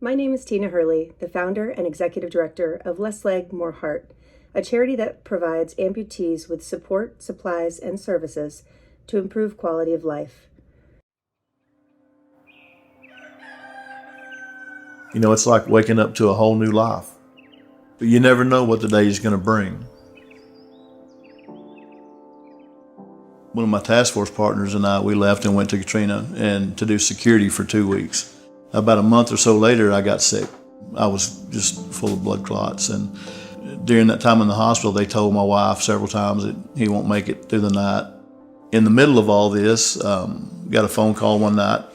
My name is Tina Hurley, the founder and executive director of Less Leg, More Heart, a charity that provides amputees with support, supplies, and services to improve quality of life. You know, it's like waking up to a whole new life. But you never know what the day is going to bring. One of my task force partners and I, we left and went to Katrina and to do security for 2 weeks. About a month or so later, I got sick. I was just full of blood clots. And during that time in the hospital, they told my wife several times that he won't make it through the night. In the middle of all this, got a phone call one night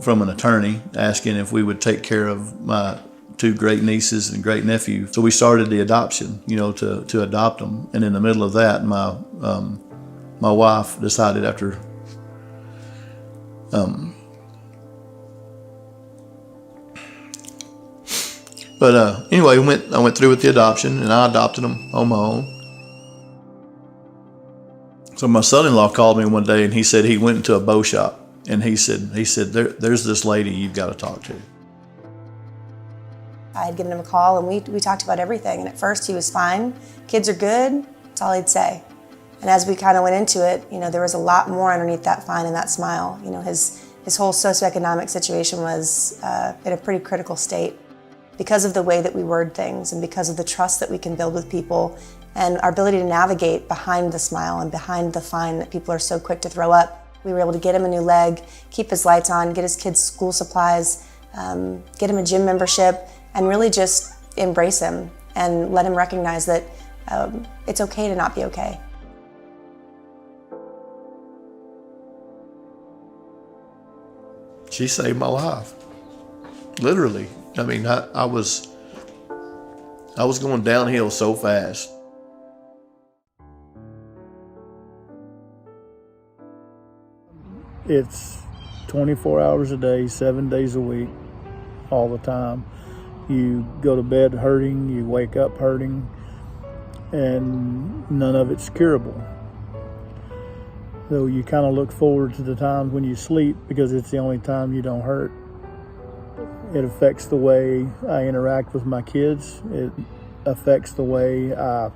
from an attorney asking if we would take care of my 2 great nieces and great nephew. So we started the adoption, to adopt them. And in the middle of that, my wife decided after anyway, I went through with the adoption and I adopted them on my own. So my son-in-law called me one day and he said he went into a bow shop and he said there's this lady you've got to talk to. I had given him a call and we talked about everything, and at first he was fine. Kids are good, that's all he'd say. And as we kind of went into it, there was a lot more underneath that fine and that smile. His whole socioeconomic situation was in a pretty critical state because of the way that we word things and because of the trust that we can build with people and our ability to navigate behind the smile and behind the fine that people are so quick to throw up. We were able to get him a new leg, keep his lights on, get his kids school supplies, get him a gym membership, and really just embrace him and let him recognize that it's okay to not be okay. She saved my life, literally. I mean, I was going downhill so fast. It's 24 hours a day, 7 days a week, all the time. You go to bed hurting, you wake up hurting, and none of it's curable. So you kind of look forward to the times when you sleep because it's the only time you don't hurt. It affects the way I interact with my kids. It affects the way I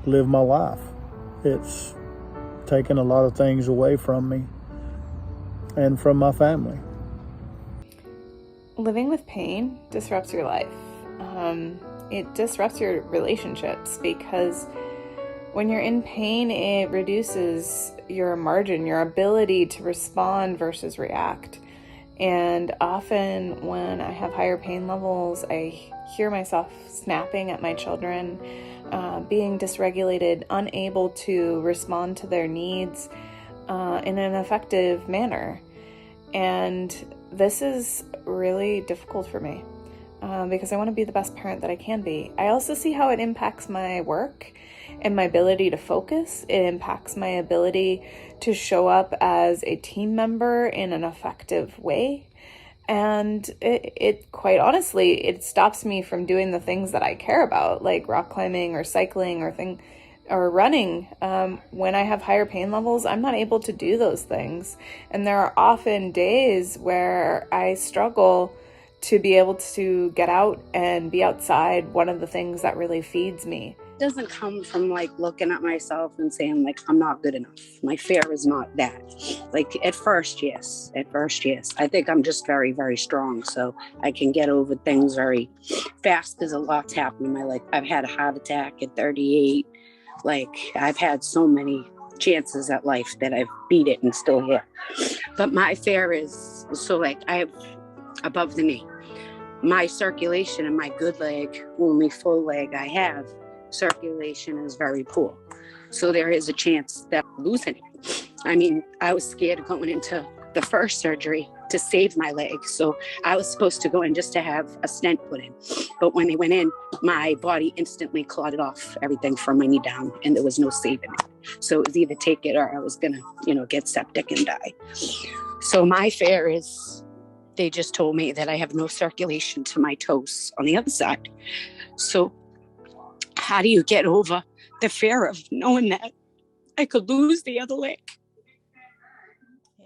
live my life. It's taken a lot of things away from me and from my family. Living with pain disrupts your life. It disrupts your relationships because when you're in pain, it reduces your margin, your ability to respond versus react. And often when I have higher pain levels, I hear myself snapping at my children, being dysregulated, unable to respond to their needs in an effective manner. And this is really difficult for me because I want to be the best parent that I can be. I also see how it impacts my work and my ability to focus. It impacts my ability to show up as a team member in an effective way. And it quite honestly, it stops me from doing the things that I care about, like rock climbing or cycling or running. When I have higher pain levels, I'm not able to do those things. And there are often days where I struggle to be able to get out and be outside, one of the things that really feeds me. It doesn't come from looking at myself and saying I'm not good enough. My fear is not that. At first, yes. I think I'm just very, very strong, so I can get over things very fast because a lot's happened in my life. I've had a heart attack at 38. I've had so many chances at life that I've beat it and still here. But my fear is, I have above the knee. My circulation in my good leg, only full leg I have, circulation is very poor. So there is a chance that I'm losing it. I mean, I was scared of going into the first surgery to save my leg. So I was supposed to go in just to have a stent put in. But when they went in, my body instantly clotted off everything from my knee down, and there was no saving it. So it was either take it or I was going to, get septic and die. So my fear is, they just told me that I have no circulation to my toes on the other side. So how do you get over the fear of knowing that I could lose the other leg?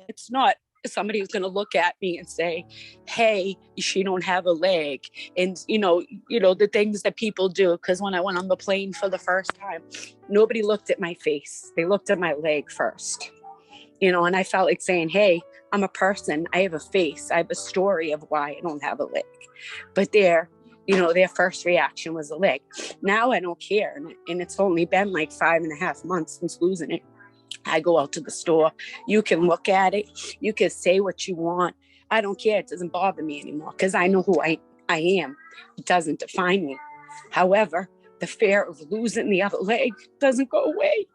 It's not somebody was going to look at me and say, hey, she don't have a leg. And, the things that people do. Because when I went on the plane for the first time, nobody looked at my face. They looked at my leg first, and I felt like saying, hey, I'm a person. I have a face. I have a story of why I don't have a leg. But their first reaction was a leg. Now I don't care. And it's only been like 5.5 months since losing it. I go out to the store. You can look at it. You can say what you want. I don't care. It doesn't bother me anymore because I know who I am. It doesn't define me. However, the fear of losing the other leg doesn't go away.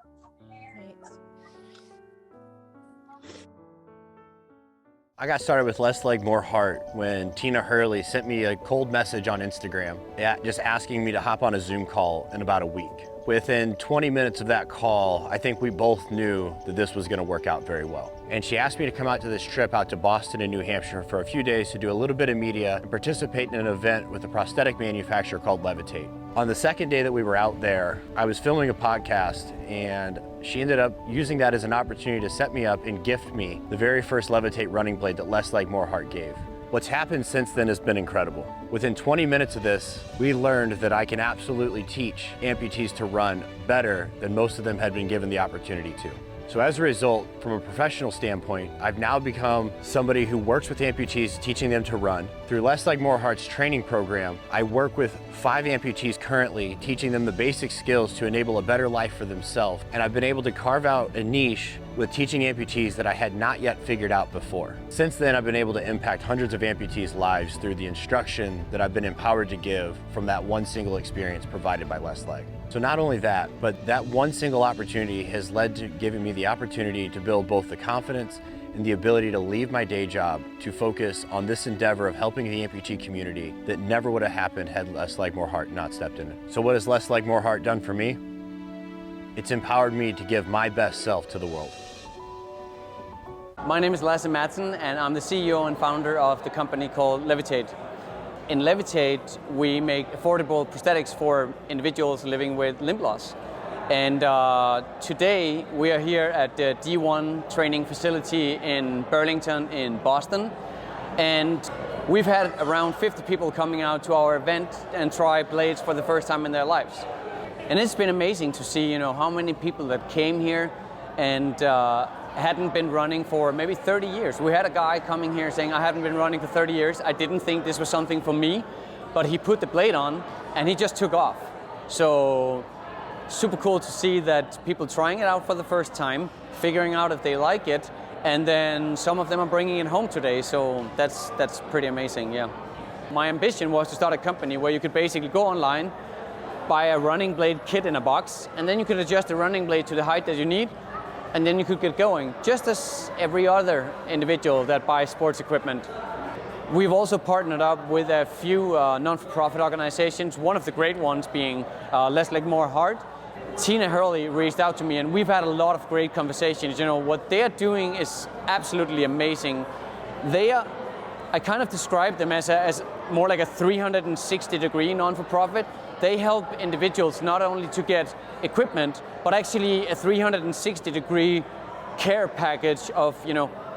I got started with Less Leg, More Heart when Tina Hurley sent me a cold message on Instagram, just asking me to hop on a Zoom call in about a week. Within 20 minutes of that call, I think we both knew that this was gonna work out very well. And she asked me to come out to this trip out to Boston and New Hampshire for a few days to do a little bit of media and participate in an event with a prosthetic manufacturer called Levitate. On the second day that we were out there, I was filming a podcast and she ended up using that as an opportunity to set me up and gift me the very first Levitate running blade that Less Leg, More Heart gave. What's happened since then has been incredible. Within 20 minutes of this, we learned that I can absolutely teach amputees to run better than most of them had been given the opportunity to. So as a result, from a professional standpoint, I've now become somebody who works with amputees, teaching them to run. Through Less Leg, More Heart's training program, I work with 5 amputees currently, teaching them the basic skills to enable a better life for themselves. And I've been able to carve out a niche with teaching amputees that I had not yet figured out before. Since then, I've been able to impact hundreds of amputees' lives through the instruction that I've been empowered to give from that one single experience provided by Less Leg. So not only that, but that one single opportunity has led to giving me the opportunity to build both the confidence and the ability to leave my day job to focus on this endeavor of helping the amputee community that never would have happened had Less Leg, More Heart not stepped in it. So what has Less Leg, More Heart done for me? It's empowered me to give my best self to the world. My name is Lasse Madsen and I'm the CEO and founder of the company called Levitate. In Levitate, we make affordable prosthetics for individuals living with limb loss. And today we are here at the D1 training facility in Burlington in Boston. And we've had around 50 people coming out to our event and try blades for the first time in their lives. And it's been amazing to see, how many people that came here and hadn't been running for maybe 30 years. We had a guy coming here saying, I haven't been running for 30 years. I didn't think this was something for me, but he put the blade on and he just took off. So super cool to see that people trying it out for the first time, figuring out if they like it, and then some of them are bringing it home today. So that's pretty amazing, yeah. My ambition was to start a company where you could basically go online, buy a running blade kit in a box, and then you could adjust the running blade to the height that you need, and then you could get going, just as every other individual that buys sports equipment. We've also partnered up with a few non-for-profit organizations, one of the great ones being Less Leg, More Heart. Tina Hurley reached out to me and we've had a lot of great conversations. What they are doing is absolutely amazing. I kind of describe them as more like a 360-degree non-for-profit. They help individuals not only to get equipment, but actually a 360-degree care package of,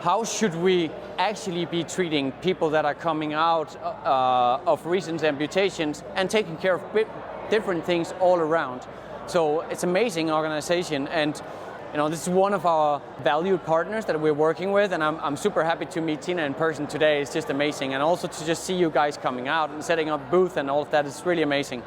how should we actually be treating people that are coming out of recent amputations and taking care of different things all around. So it's an amazing organization, and this is one of our valued partners that we're working with, and I'm super happy to meet Tina in person today. It's just amazing, and also to just see you guys coming out and setting up a booth and all of that is really amazing.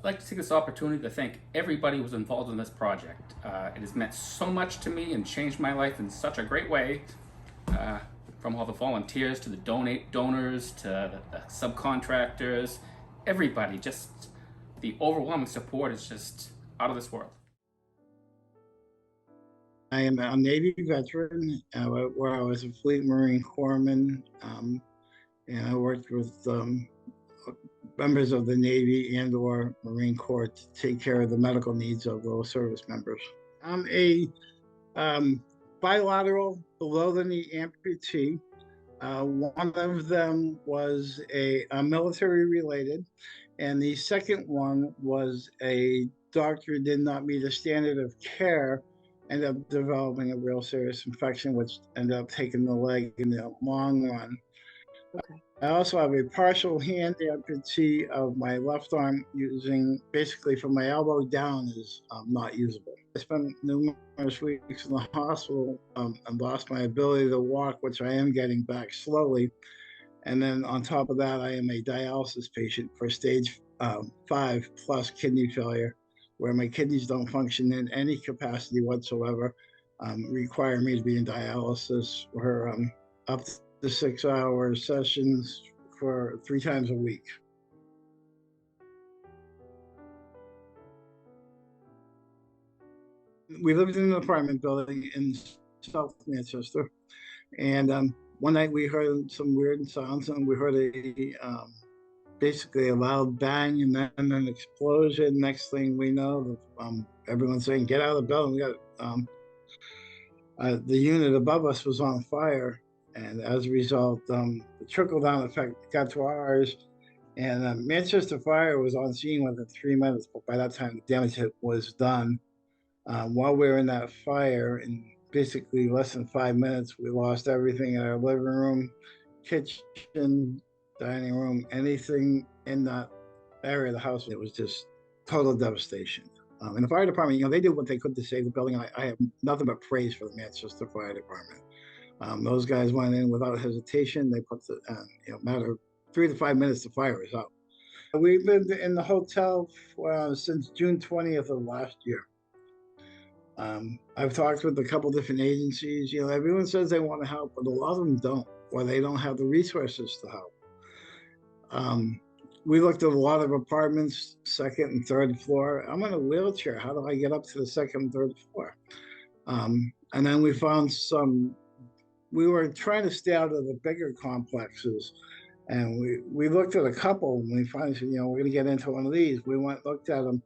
like to take this opportunity to thank everybody who was involved in this project. It has meant so much to me and changed my life in such a great way. From all the volunteers to the donors to the subcontractors, everybody, just the overwhelming support is just out of this world. I am a Navy veteran, where I was a Fleet Marine Corpsman, and I worked with members of the Navy and/or Marine Corps to take care of the medical needs of those service members. I'm a bilateral below-the-knee amputee. One of them was a military-related, and the second one was a doctor who did not meet a standard of care, ended up developing a real serious infection, which ended up taking the leg in the long run. Okay. I also have a partial hand amputee of my left arm, using basically from my elbow down is not usable. I spent numerous weeks in the hospital and lost my ability to walk, which I am getting back slowly. And then on top of that, I am a dialysis patient for stage 5 plus kidney failure, where my kidneys don't function in any capacity whatsoever, require me to be in dialysis for up to 6-hour sessions for 3 times a week. We lived in an apartment building in South Manchester, and one night we heard some weird sounds, and we heard basically a loud bang and then an explosion. Next thing we know, everyone's saying, "Get out of the building." We got the unit above us was on fire, and as a result, the trickle-down effect got to ours. And Manchester Fire was on scene within 3 minutes, but by that time, the damage was done. While we were in that fire, in basically less than 5 minutes, we lost everything in our living room, kitchen, dining room, anything in that area of the house. It was just total devastation. And the fire department, they did what they could to save the building. I have nothing but praise for the Manchester Fire Department. Those guys went in without hesitation. They put the, matter of 3 to 5 minutes, the fire is out. We've been in the hotel since June 20th of last year. I've talked with a couple different agencies. Everyone says they want to help, but a lot of them don't, or they don't have the resources to help. We looked at a lot of apartments, 2nd and 3rd floor. I'm in a wheelchair. How do I get up to the 2nd and 3rd floor? And then we found we were trying to stay out of the bigger complexes. And we looked at a couple, and we finally said, we're going to get into one of these. We looked at them,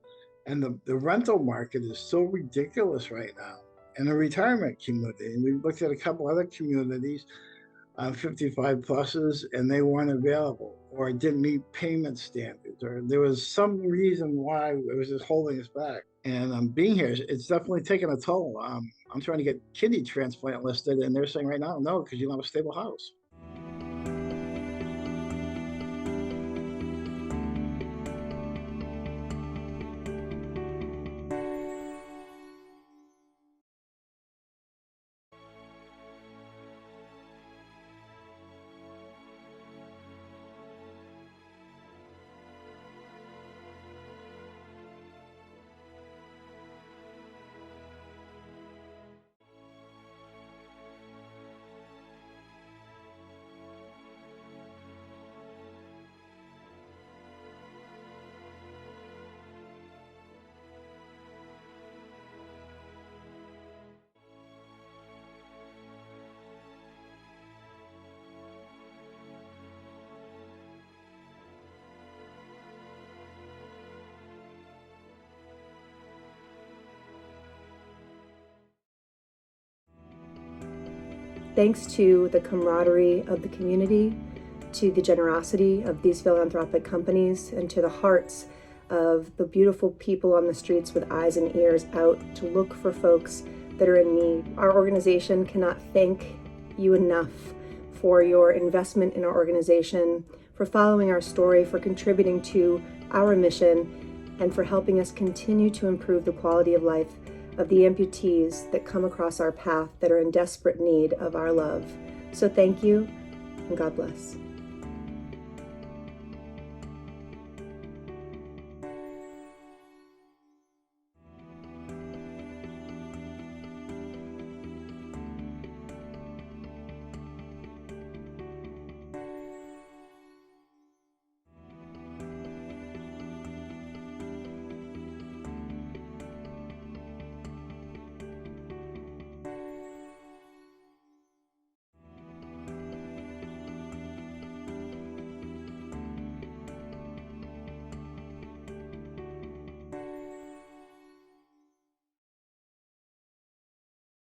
and the rental market is so ridiculous right now in the retirement community. And we looked at a couple other communities, 55 pluses, and they weren't available, or didn't meet payment standards, or there was some reason why it was just holding us back. And being here, it's definitely taken a toll. I'm trying to get kidney transplant listed, and they're saying right now, no, because you don't have a stable house. Thanks to the camaraderie of the community, to the generosity of these philanthropic companies, and to the hearts of the beautiful people on the streets with eyes and ears out to look for folks that are in need. Our organization cannot thank you enough for your investment in our organization, for following our story, for contributing to our mission, and for helping us continue to improve the quality of life of the amputees that come across our path that are in desperate need of our love. So thank you, and God bless.